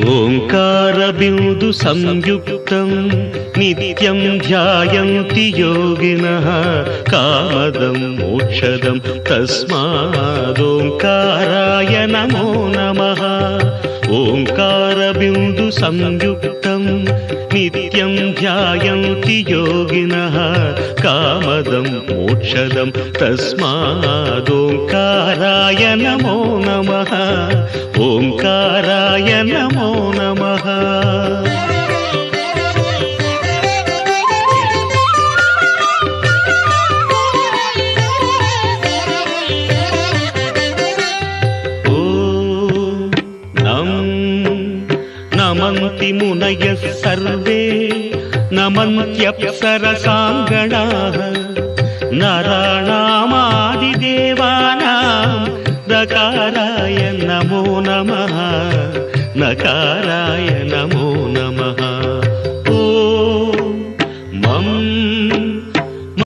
ఓంకారబిందు సంయుక్తం నిత్యం ధ్యాయంతి యోగినః కామదం మోక్షదం తస్మాదోంకారాయ నమో నమః. ఓంకారబిందు సంయుక్తం నిత్యం ధ్యాయంతి యోగినః కామదం మోక్షదం తస్మాదోంకారాయ నమో నమః. ఓంకారాయ నమో నమః. నమంతి మునయః సర్వే నమంత్యప్సరసాంగణాః నరాణామాదిదేవానాం నకారాయ నమో నమః. నకారాయ నమో